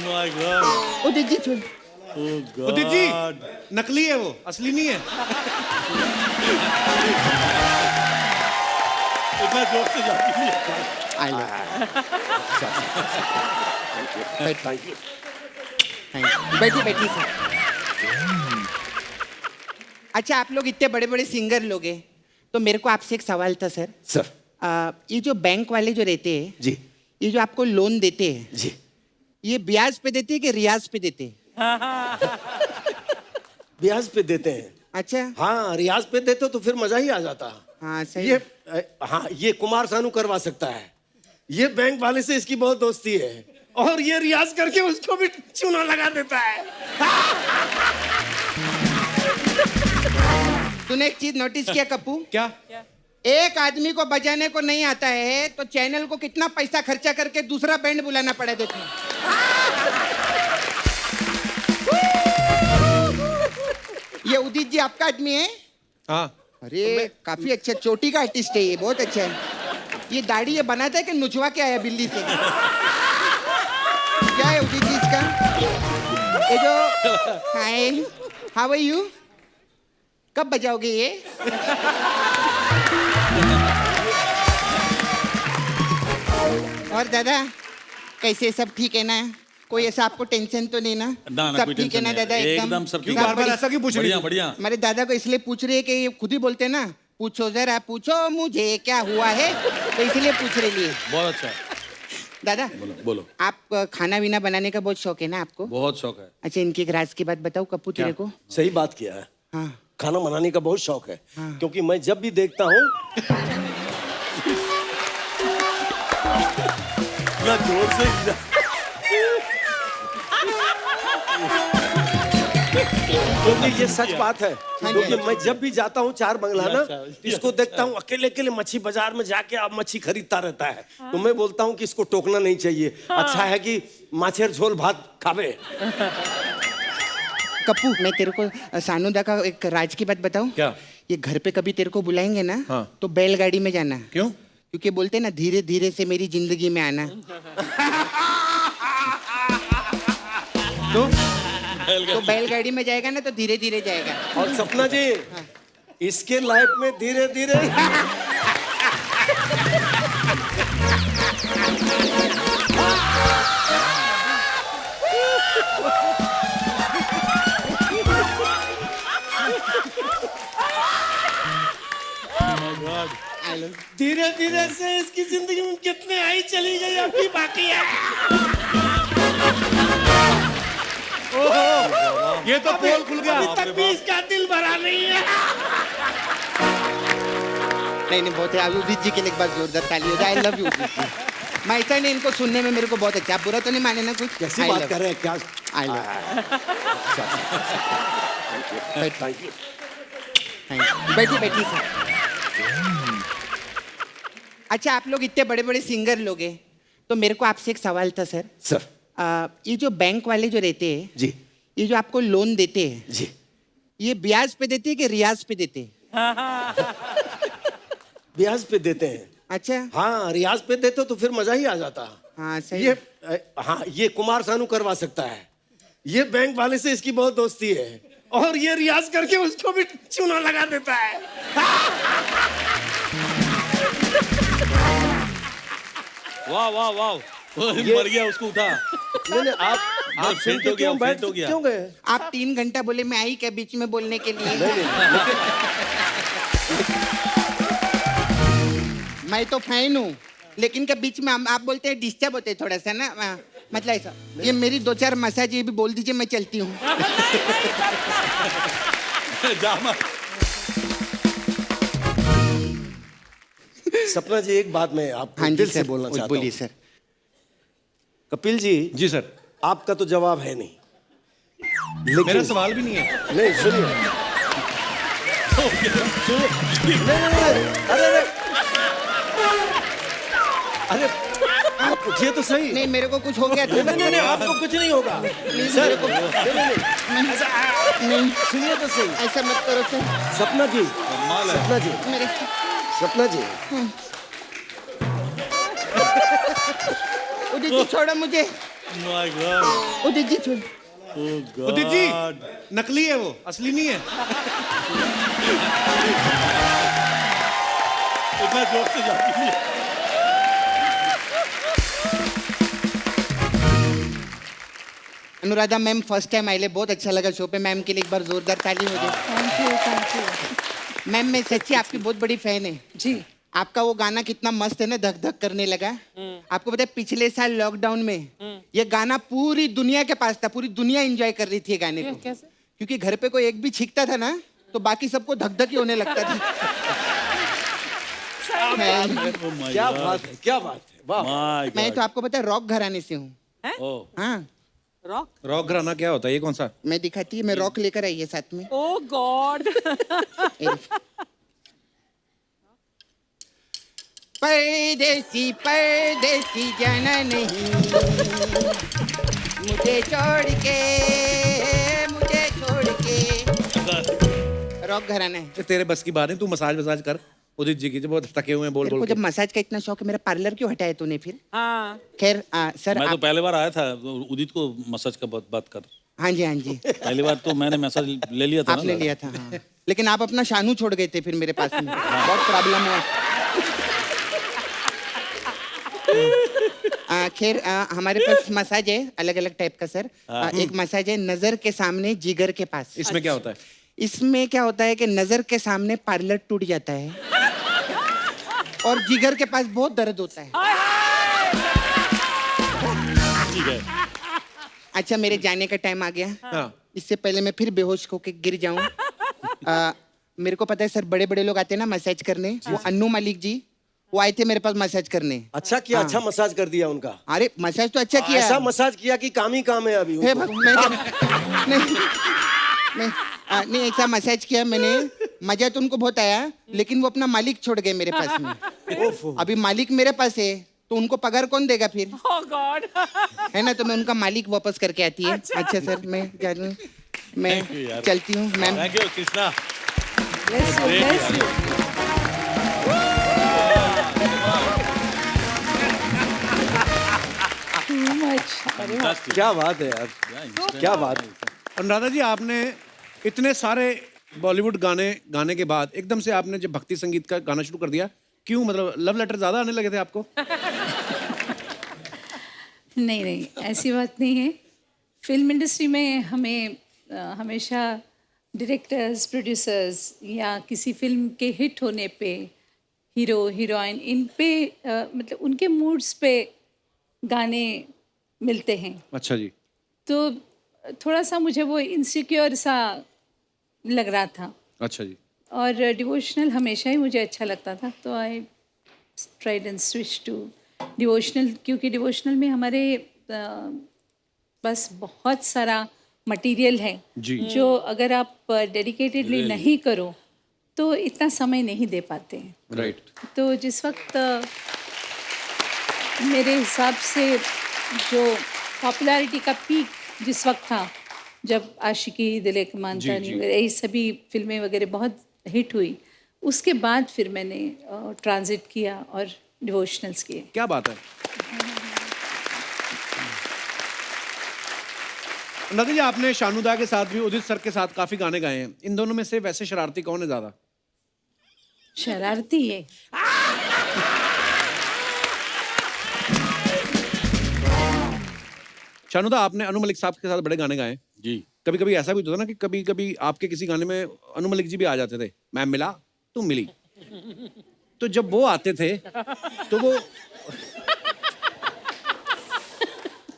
My God. Udit ji छोड़। उदित जी नकली है वो, असली नहीं है। इतना जोर से जाती नहीं है। I love thank you. बैठिए बैठिए सर। अच्छा आप लोग इतने बड़े बड़े सिंगर लोग हैं, तो मेरे को आपसे एक सवाल था सर। सर। ये जो बैंक वाले जो रहते हैं, जी ये जो आपको लोन देते हैं, जी। ये ब्याज पे देते हैं कि रियाज पे देते हैं? ब्याज पे देते हैं। अच्छा हाँ, रियाज पे देते तो फिर मजा ही आ जाता। हाँ सही। ये हाँ, ये कुमार सानू करवा सकता है। ये बैंक वाले से इसकी बहुत दोस्ती है, और ये रियाज करके उसको भी चूना लगा देता है। तूने एक चीज नोटिस किया कप्पू? क्या? एक आदमी को बजाने को नहीं आता है तो चैनल को कितना पैसा खर्चा करके दूसरा बैंड बुलाना पड़ा देखो। ये उदित जी आपका आदमी है? हाँ। अरे काफी अच्छा, चोटी का आर्टिस्ट है ये, बहुत अच्छा है। ये दाढ़ी ये बनाता है कि नुचवा के आया बिल्ली से? क्या है उदित जी इसका? ये जो हाय हाउ आर यू, कब बजाओगे ये? और दादा कैसे, सब ठीक है ना? कोई ऐसा आपको टेंशन तो नहीं ना? ना सब कोई ठीक है टेंशन ना नहीं दादा? है। एकदम सब क्यों ठीक है। बार-बार ऐसा क्यों पूछ रही बढ़िया हो? बढ़िया। हमारे दादा को इसलिए पूछ रही है कि ये खुद ही बोलते हैं ना, पूछो जरा पूछो मुझे क्या हुआ है, तो इसलिए पूछ रही है। बहुत अच्छा है। दादा बोलो बोलो। आप खाना वीना बनाने का बहुत शौक है ना आपको? बहुत शौक है। अच्छा इनकी एक राज की बात बताऊं कप्पू तेरे को? सही बात किया है। हाँ खाना बनाने का बहुत शौक है। हाँ। क्योंकि मैं जब भी देखता हूँ इतना जोर से क्योंकि ये सच बात है। हाँ जी, क्योंकि हाँ जी। मैं जब भी जाता हूँ चार बंगला ना, अच्छा, इसको देखता हूँ अकेले अकेले मच्छी बाजार में जाके आप मच्छी खरीदता रहता है। तो मैं बोलता हूँ कि इसको टोकना नहीं चाहिए। अच्छा है कि माछेर झोल भात खावे। कप्पू मैं तेरे को सानूदा का एक राज की बात बताऊं? क्या? ये घर पे कभी तेरे को बुलाएंगे ना, हाँ। तो बैलगाड़ी में जाना। क्यों? क्योंकि बोलते हैं ना धीरे धीरे से मेरी जिंदगी में आना। तो तो बैलगाड़ी में जाएगा ना तो धीरे धीरे जाएगा। और सपना जी, इसके लाइफ में धीरे धीरे धीरे धीरे से इसकी जिंदगी में कितने आई चली गई, अभी बाकी है। ये तो पोल खुल गया। अभी तक भी इसका दिल भरा नहीं है। नहीं बहुत है। उदित जी के लिए एक बार जोरदार ताली हो जाए। I love you Udit ji. मैं ऐसा नहीं, इनको सुनने में मेरे को बहुत अच्छा, आप बुरा तो नहीं माने ना कुछ? कैसी I बात love- कर रहे हैं क्या? I love- thank you. बैठिए बैठिए सर। अच्छा आप लोग इतने बड़े बड़े सिंगर लोग हैं, तो मेरे को आपसे एक सवाल था सर। सर। ये जो बैंक वाले जो रहते हैं, जी ये जो आपको लोन देते हैं, जी। ये ब्याज पे देते हैं कि रियाज पे देते हैं? ब्याज पे देते हैं। अच्छा हाँ, रियाज पे देते तो फिर मजा ही आ जाता। हाँ सही। ये हाँ, ये कुमार सानू करवा सकता है। ये बैंक वाले से इसकी बहुत दोस्ती है, और ये रियाज करके उसको भी चूना लगा देता है। वाह वाह वाह। मर गया, उसको उठा। नहीं आप सुन फेंट के हो गया, क्यों बैठ फेंट हो गया। क्यों गए? आप 3 घंटा बोले, मैं आई क्या बीच में बोलने के लिए? मैं तो फैन हूँ, लेकिन के बीच में आप बोलते हैं डिस्टर्ब होते हैं थोड़ा सा ना, मतलब ऐसा। ये मेरी 2-4 मसाज ये भी बोल दीजिए, मैं चलती हूँ। सपना जी, एक बात मैं आपको हाँ जी दिल से सर, बोलना चाहता बोलिए हूँ। सर। कपिल जी, जी सर। आपका तो जवाब है नहीं, मेरा लेकिन सवाल भी नहीं है। नहीं सुनिए। सुनिए। नहीं, अरे अरे आप उठिए तो सही। नहीं मेरे को कुछ हो गया था। नहीं, आपको कुछ नहीं होगा सर। नहीं, नहीं सुनिए तो सही। ऐसा मत करो सर। सपना जी, कमाल है। सपना जी, मेरे सपना जी। उदित जी छोड़ो मुझे। माय गॉड उदित जी छोड़। उदित जी नकली है वो, असली नहीं है। इतना जोर से जाती है। अनुराधा मैम फर्स्ट टाइम आइले, बहुत अच्छा लगा शो पे। मैम के लिए एक बार जोरदार ताली हो जाए। Thank you, thank you. Ma'am मैं सच्ची आपकी बहुत बड़ी फैन है। जी। आपका वो गाना कितना मस्त है ना, धक धक करने लगा। आपको पता है पिछले साल लॉकडाउन में ये गाना पूरी दुनिया के पास था, पूरी दुनिया एंजॉय कर रही थी ये गाने को। कैसे? क्योंकि घर पे कोई एक भी छींकता था ना तो बाकी सबको धक धक ही होने लगता था। क्या बात है, क्या बात है, वाह। माय मैं तो आपको पता है रॉक घराने से हूँ। ओह हाँ रॉक? रॉक घराना क्या होता है, ये कौन सा? मैं दिखाती है, मैं रॉक लेकर आई है साथ में। ओ गॉड। परदेसी परदेसी जाना नहीं मुझे छोड़ के। रॉक घराना है। ये तेरे बस की बात है, तू मसाज वसाज कर उदित जी की, जो बहुत थके हुए हैं बोल तेरे बोल को के। जब मसाज का इतना शौक है, मेरा पार्लर क्यों हटाया तूने फिर? हाँ। खैर सर मैं तो आप, पहले बार आया था उदित को मसाज का बात कर। हाँ जी हाँ जी पहली बार तो मैंने मैसेज ले लिया था आपने ना। लिया था हाँ। लेकिन आप अपना शानू छोड़ गए थे फिर मेरे पास में, बहुत प्रॉब्लम हुआ। खैर हमारे पास मसाज है अलग अलग टाइप का सर। एक मसाज है नजर के सामने जिगर के पास। इसमें क्या होता है? इसमें क्या होता है कि नजर के सामने पार्लर टूट जाता है और जिगर के पास बहुत दर्द होता है। ठीक है। अच्छा मेरे जाने का टाइम आ गया। हाँ। इससे पहले मैं फिर बेहोश होके गिर जाऊं। मेरे को पता है सर, बड़े बड़े लोग आते हैं ना मसाज करने। वो अन्नू मलिक जी वो आए थे मेरे पास मसाज करने। अच्छा किया, अच्छा मसाज कर दिया उनका। अरे मसाज तो अच्छा किया। ऐसा मसाज किया कि काम ही काम है अभी हे उनको। भग- मैं नहीं ऐसा मसाज किया मैंने, मजा तो उनको बहुत आया, लेकिन वो अपना मालिक छोड़ गए मेरे पास में। अभी मालिक मेरे पास है तो उनको पगार कौन देगा फिर? ओ गॉड। है ना, तो मैं उनका मालिक वापस करके आती है। अच्छा सर मैं जा रही हूँ, मैं Thank you, यार। चलती हूँ ma'am. Thank you Krishna. Bless you, bless you. Too much. अरे वाह। Fantastic. क्या बात है यार, instant. क्या बात है। अनुराधा जी आपने इतने सारे बॉलीवुड गाने गाने के बाद एकदम से आपने जब भक्ति संगीत का गाना शुरू कर दिया, क्यों? मतलब लव लेटर ज्यादा आने लगे थे आपको? नहीं नहीं, ऐसी बात नहीं है। फिल्म इंडस्ट्री में हमें हमेशा डायरेक्टर्स, प्रोड्यूसर्स या किसी फिल्म के हिट होने पे हीरो हीरोइन इन पे मतलब उनके मूड्स पे गाने मिलते हैं। अच्छा जी। तो थोड़ा सा मुझे वो इनसिक्योर सा लग रहा था। अच्छा जी। और डिवोशनल हमेशा ही मुझे अच्छा लगता था, तो I tried and switch to devotional, क्योंकि डिवोशनल में हमारे बस बहुत सारा मटेरियल है जी। जो अगर आप डेडिकेटेडली नहीं करो तो इतना समय नहीं दे पाते हैं। राइट। तो जिस वक्त मेरे हिसाब से जो पॉपुलैरिटी का पीक जिस वक्त था, जब आशिकी, दिल एक मानतानी वगैरह ये सभी फिल्में वगैरह बहुत हिट हुई, उसके बाद फिर मैंने ट्रांजिट किया और डिवोशनल्स किए। क्या बात है। अनुराधा जी आपने शानुदा के साथ भी उदित सर के साथ काफी गाने गाए हैं, इन दोनों में से वैसे शरारती कौन है ज्यादा? शरारती है। शानुदा आपने अनु मलिक साहब के साथ बड़े गाने गाए हैं। जी। कभी कभी ऐसा भी होता था ना कि कभी कभी आपके किसी गाने में अनु मलिक जी भी आ जाते थे, मैं मिला तुम मिली। तो जब वो आते थे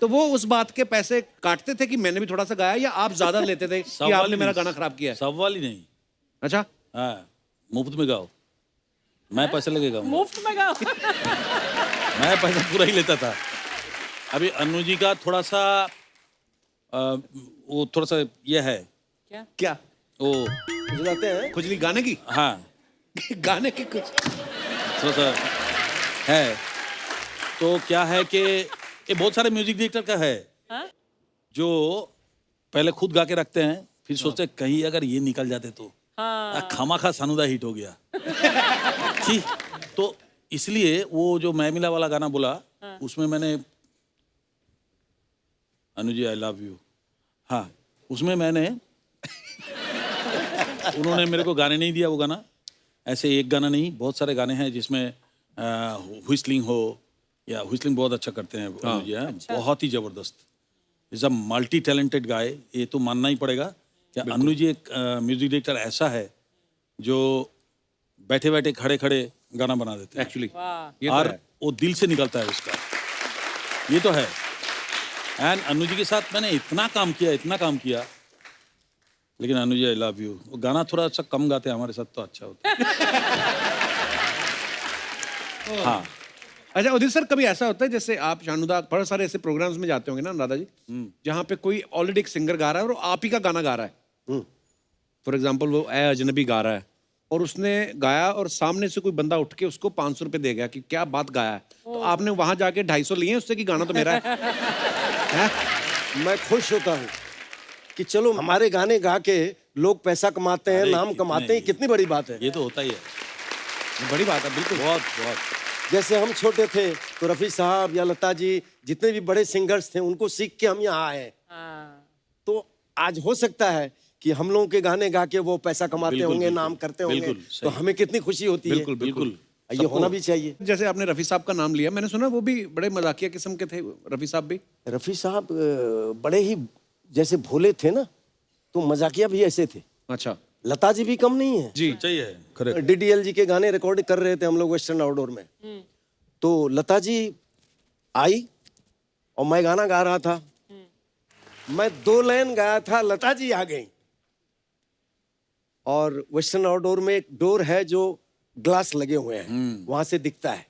तो वो उस बात के पैसे काटते थे कि मैंने भी थोड़ा सा गाया, या आप ज्यादा लेते थे कि आपने मेरा गाना खराब किया है? सवाल ही नहीं। अच्छा। हाँ, मुफ्त में गाओ, मैं पैसे लगेगा। मुफ्त में गाओ। मैं पैसा पूरा ही लेता था। अभी अनु जी का थोड़ा सा वो थोड़ा सा ये है क्या? वो बुझाते हैं खुजली गाने की? हाँ गाने की कुछ थोड़ा सा है। तो क्या है कि ये बहुत सारे म्यूजिक डायरेक्टर का है जो पहले खुद गा के रखते हैं, फिर सोचते हैं कहीं अगर ये निकल जाते तो खामाखा सानुदा हिट हो गया। ठीक, तो इसलिए वो जो मैं मिला वाला गाना बोला उसमें मैंने अनुजी आई लव यू। हाँ, उसमें मैंने उन्होंने मेरे को गाने नहीं दिया वो गाना, ऐसे एक गाना नहीं, बहुत सारे गाने हैं जिसमें व्हिस्लिंग हो, या व्हिस्लिंग बहुत अच्छा करते हैं अनुजी, हाँ, बहुत ही जबरदस्त। Is a multi talented guy, ये तो मानना ही पड़ेगा कि अनुजी एक म्यूजिक डायरेक्टर ऐसा है जो बैठे बैठे खड़े खड़े गाना बना देते हैं एक्चुअली और वो दिल से निकलता है उसका, ये तो है। एंड अनुजी के साथ मैंने इतना काम किया, लेकिन अनुजी आई लव यू वो गाना थोड़ा सा कम गाते हैं हमारे साथ तो अच्छा होता है। हाँ, अच्छा उदित सर, कभी ऐसा होता है जैसे आप शानुदा बहुत सारे ऐसे प्रोग्राम्स में जाते होंगे ना राधा जी, जहाँ पे कोई ऑलरेडी एक सिंगर गा रहा है और आप ही का गाना गा रहा है, फॉर एग्जाम्पल वो ए अजनबी गा रहा है और उसने गाया और सामने से कोई बंदा उठ के उसको 500 रुपए दे गया कि क्या बात गाया है, तो आपने वहां जाके 250 लिए उससे कि गाना तो मेरा है? मैं खुश होता हूँ कि चलो हमारे गाने गा के लोग पैसा कमाते हैं, नाम कमाते हैं, कितनी बड़ी बात है। ये तो होता ही है, बड़ी बात है, बिल्कुल। बहुत बहुत। जैसे हम छोटे थे तो रफी साहब या लता जी जितने भी बड़े सिंगर्स थे उनको सीख के हम यहाँ आए, तो आज हो सकता है कि हम लोगों के गाने गा के वो पैसा कमाते होंगे, नाम करते होंगे, तो हमें कितनी खुशी होती है। बिल्कुल ये होना भी चाहिए। जैसे आपने रफी साहब का नाम लिया, मैंने सुना वो भी बड़े मजाकिया किस्म के थे, रफी साहब भी। रफी साहब बड़े ही जैसे भोले थे ना, तो मजाकिया भी ऐसे थे। अच्छा, लता जी भी कम नहीं है जी चाहिए, करेक्ट। DDLG के गाने रिकॉर्ड कर रहे थे हम लोग वेस्टर्न आउटडोर में, तो लता जी आई और मैं गाना गा रहा था, मैं 2 लाइन गाया था, लता जी आ गई। और वेस्टर्न आउटडोर में एक डोर है जो ग्लास लगे हुए हैं, वहां से दिखता है,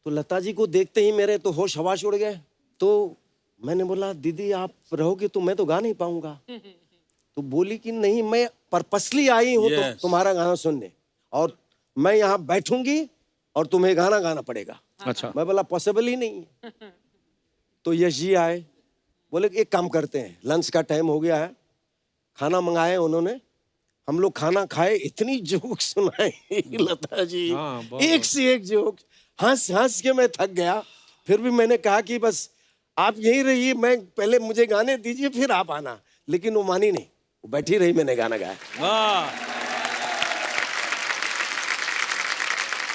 तो लता जी को देखते ही मेरे तो होश हवाश उड़ गए। तो मैंने बोला दीदी आप रहोगे तो मैं तो गा नहीं पाऊंगा, तो बोली कि नहीं मैं पर्पसली आई हूं तो तुम्हारा गाना सुनने, और मैं यहाँ बैठूंगी और तुम्हें गाना गाना पड़ेगा। अच्छा, मैं बोला पॉसिबल ही नहीं है। तो यश जी आए, बोले एक काम करते हैं, लंच का टाइम हो गया है, खाना मंगाए उन्होंने, हम लोग खाना खाए, इतनी जोक सुनाए लता जी, एक से एक जोक, हंस हंस के मैं थक गया। फिर भी मैंने कहा कि बस आप यहीं रहिए, मैं पहले मुझे गाने दीजिए फिर आप आना, लेकिन वो मानी नहीं, वो बैठी रही, मैंने गाना गाया।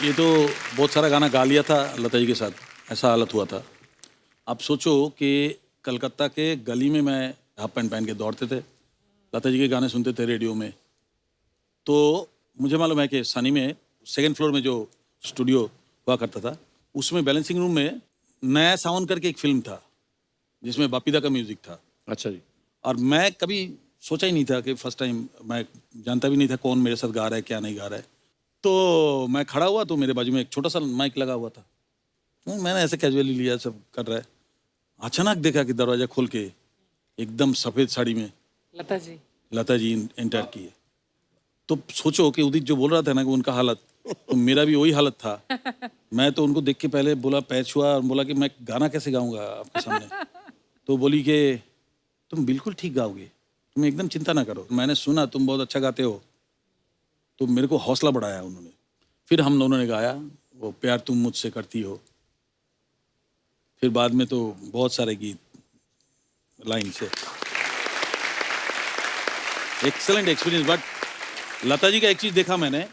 ये तो बहुत सारा गाना गा लिया था लता जी के साथ, ऐसा हालत हुआ था। आप सोचो कि कलकत्ता के गली में मैं हाफ पैंट पहन के दौड़ते थे, लता जी के गाने सुनते थे रेडियो में। तो मुझे मालूम है कि सनी में 2nd फ्लोर में जो स्टूडियो हुआ करता था, उसमें बैलेंसिंग रूम में नया सावन करके एक फिल्म था जिसमें बापीदा का म्यूजिक था। अच्छा जी। और मैं कभी सोचा ही नहीं था कि फर्स्ट टाइम, मैं जानता भी नहीं था कौन मेरे साथ गा रहा है क्या नहीं गा रहा है। तो मैं खड़ा हुआ तो मेरे बाजू में एक छोटा सा माइक लगा हुआ था, तो मैंने ऐसे कैजुअली लिया, सब कर रहा है। अचानक देखा कि दरवाजा खोल के एकदम सफ़ेद साड़ी में लता जी एंटर किए। तो सोचो कि उदित जो बोल रहा था ना कि उनका हालत, तो मेरा भी वही हालत था। मैं तो उनको देख के पहले बोला, पैर छुआ और बोला कि मैं गाना कैसे गाऊंगा आपके सामने। तो बोली कि तुम बिल्कुल ठीक गाओगे, तुम एकदम चिंता ना करो, मैंने सुना तुम बहुत अच्छा गाते हो। तो मेरे को हौसला बढ़ाया उन्होंने। फिर हम दोनों ने गाया वो प्यार तुम मुझसे करती हो। फिर बाद में तो बहुत सारे गीत लाइन से। Excellent experience. But Lata ji का एक चीज़ देखा मैंने,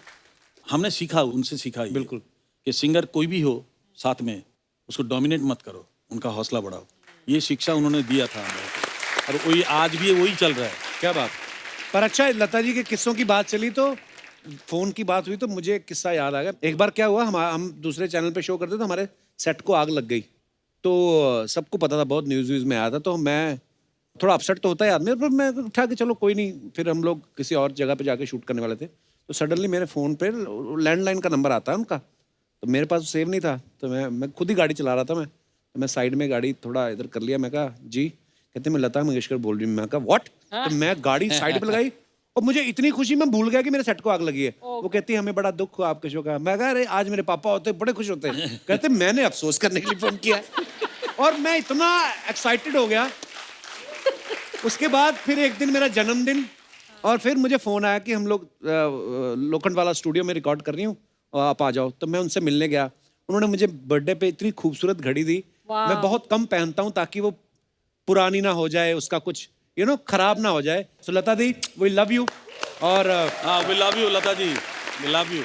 हमने सीखा, उनसे सीखा ये, बिल्कुल, कि सिंगर कोई भी हो साथ में उसको डोमिनेट मत करो, उनका हौसला बढ़ाओ। ये शिक्षा उन्होंने दिया था हमें, और वही आज भी वही चल रहा है। क्या बात। पर अच्छा, लता जी के किस्सों की बात चली तो फोन की बात हुई तो मुझे एक किस्सा याद आ गया। एक बार क्या हुआ, हम दूसरे चैनल पे शो करते तो हमारे सेट को आग लग गई। तो सबको पता था, बहुत न्यूज़ व्यूज़ में आया था। तो मैं थोड़ा अपसेट तो होता है आदमी, पर मैं उठा के चलो कोई नहीं। फिर हम लोग किसी और जगह पे जाके शूट करने वाले थे, तो सडनली मेरे फ़ोन पे लैंडलाइन का नंबर आता है उनका, तो मेरे पास सेव नहीं था। तो मैं खुद ही गाड़ी चला रहा था, मैं साइड में गाड़ी थोड़ा इधर कर लिया। मैं कहा जी, कहते मैं लता मंगेशकर बोल रही हूँ। मैं कहा व्हाट। तो मैं गाड़ी साइड पे लगाई और मुझे इतनी खुशी, मैं भूल गया कि मेरे सेट को आग लगी है। वो कहती है हमें बड़ा दुख हुआ आपके शो का। मैं कहा अरे आज मेरे पापा होते बड़े खुश होते हैं। कहते मैंने अफसोस करने के लिए फोन किया है। और मैं इतना एक्साइटेड हो गया। उसके बाद फिर एक दिन मेरा जन्मदिन, और फिर मुझे फ़ोन आया कि हम लोग लोखंड वाला स्टूडियो में रिकॉर्ड कर रही हूँ, आप आ जाओ। तो मैं उनसे मिलने गया। उन्होंने मुझे बर्थडे पे इतनी खूबसूरत घड़ी दी। मैं बहुत कम पहनता हूँ ताकि वो पुरानी ना हो जाए, उसका कुछ खराब ना हो जाए। So Lata di, we love you. और हाँ, we love you Lata ji, we love you.